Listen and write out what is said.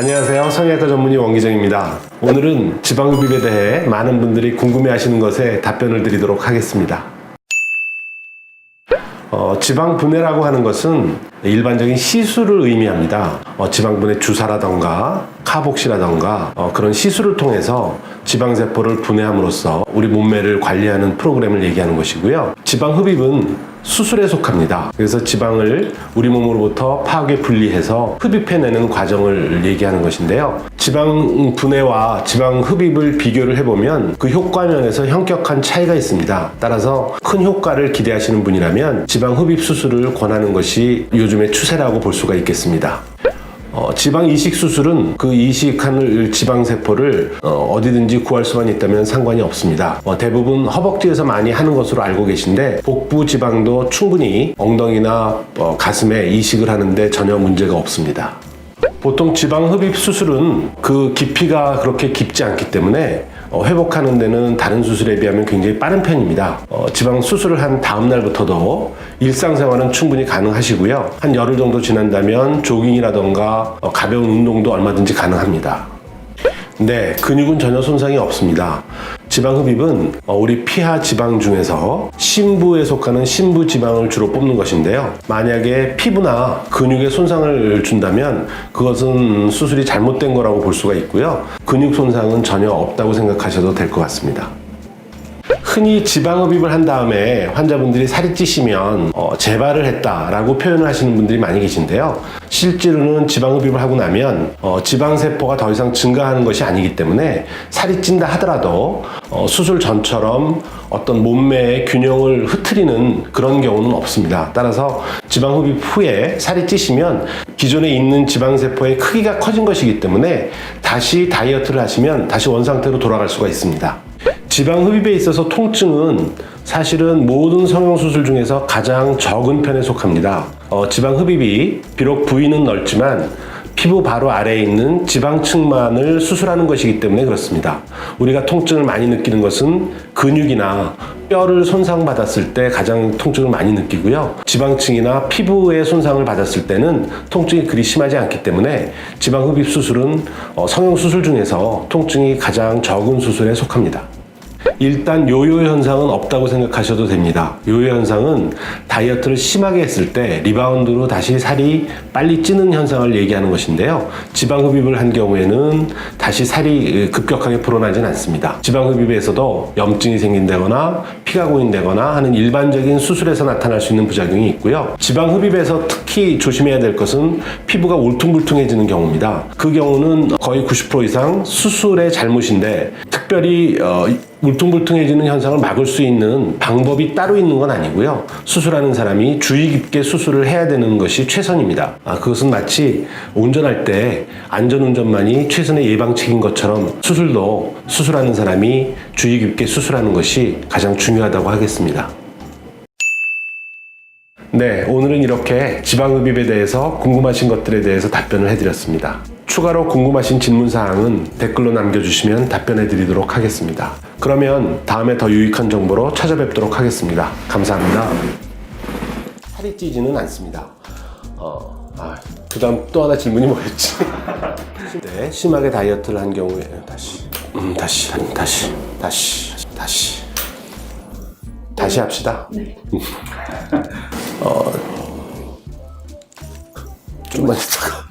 안녕하세요. 성형외과 전문의 원기정입니다. 오늘은 지방흡입에 대해 많은 분들이 궁금해하시는 것에 답변을 드리도록 하겠습니다. 지방분해라고 하는 것은 일반적인 시술을 의미합니다. 지방분해 주사라던가 카복시라던가 그런 시술을 통해서 지방세포를 분해함으로써 우리 몸매를 관리하는 프로그램을 얘기하는 것이고요. 지방흡입은 수술에 속합니다. 그래서 지방을 우리 몸으로부터 파괴 분리해서 흡입해내는 과정을 얘기하는 것인데요. 지방 분해와 지방 흡입을 비교를 해보면 그 효과 면에서 현격한 차이가 있습니다. 따라서 큰 효과를 기대하시는 분이라면 지방 흡입 수술을 권하는 것이 요즘의 추세라고 볼 수가 있겠습니다. 지방 이식 수술은 그 이식한 지방세포를 어디든지 구할 수만 있다면 상관이 없습니다. 대부분 허벅지에서 많이 하는 것으로 알고 계신데 복부 지방도 충분히 엉덩이나 가슴에 이식을 하는데 전혀 문제가 없습니다. 보통 지방 흡입 수술은 그 깊이가 그렇게 깊지 않기 때문에 회복하는 데는 다른 수술에 비하면 굉장히 빠른 편입니다. 지방 수술을 한 다음 날부터도 일상생활은 충분히 가능하시고요. 한 열흘 정도 지난다면 조깅이라던가 가벼운 운동도 얼마든지 가능합니다. 네, 근육은 전혀 손상이 없습니다. 지방 흡입은 우리 피하 지방 중에서 심부에 속하는 심부 지방을 주로 뽑는 것인데요. 만약에 피부나 근육에 손상을 준다면 그것은 수술이 잘못된 거라고 볼 수가 있고요. 근육 손상은 전혀 없다고 생각하셔도 될 것 같습니다. 흔히 지방 흡입을 한 다음에 환자분들이 살이 찌시면 재발을 했다라고 표현을 하시는 분들이 많이 계신데요. 실제로는 지방 흡입을 하고 나면 지방세포가 더 이상 증가하는 것이 아니기 때문에 살이 찐다 하더라도 수술 전처럼 어떤 몸매의 균형을 흐트리는 그런 경우는 없습니다. 따라서 지방 흡입 후에 살이 찌시면 기존에 있는 지방세포의 크기가 커진 것이기 때문에 다시 다이어트를 하시면 다시 원상태로 돌아갈 수가 있습니다. 지방 흡입에 있어서 통증은 사실은 모든 성형수술 중에서 가장 적은 편에 속합니다. 지방 흡입이 비록 부위는 넓지만 피부 바로 아래에 있는 지방층만을 수술하는 것이기 때문에 그렇습니다. 우리가 통증을 많이 느끼는 것은 근육이나 뼈를 손상받았을 때 가장 통증을 많이 느끼고요. 지방층이나 피부에 손상을 받았을 때는 통증이 그리 심하지 않기 때문에 지방 흡입 수술은 성형수술 중에서 통증이 가장 적은 수술에 속합니다. 일단 요요 현상은 없다고 생각하셔도 됩니다. 요요 현상은 다이어트를 심하게 했을 때 리바운드로 다시 살이 빨리 찌는 현상을 얘기하는 것인데요. 지방 흡입을 한 경우에는 다시 살이 급격하게 불어나진 않습니다. 지방 흡입에서도 염증이 생긴다거나 피가 고인다거나 하는 일반적인 수술에서 나타날 수 있는 부작용이 있고요. 지방 흡입에서 특히 조심해야 될 것은 피부가 울퉁불퉁해지는 경우입니다. 그 경우는 거의 90% 이상 수술의 잘못인데 특별히 울퉁불퉁해지는 현상을 막을 수 있는 방법이 따로 있는 건 아니고요. 수술하는 사람이 주의 깊게 수술을 해야 되는 것이 최선입니다. 그것은 마치 운전할 때 안전운전만이 최선의 예방책인 것처럼 수술도 수술하는 사람이 주의 깊게 수술하는 것이 가장 중요하다고 하겠습니다. 네, 오늘은 이렇게 지방흡입에 대해서 궁금하신 것들에 대해서 답변을 해드렸습니다. 추가로 궁금하신 질문사항은 댓글로 남겨주시면 답변해 드리도록 하겠습니다. 그러면 다음에 더 유익한 정보로 찾아뵙도록 하겠습니다. 감사합니다. 살이 찌지는 않습니다. 그 다음 또 하나 질문이 뭐였지? 네, 심하게 다이어트를 한 경우에 다시 합시다. 네. 좀만 있다가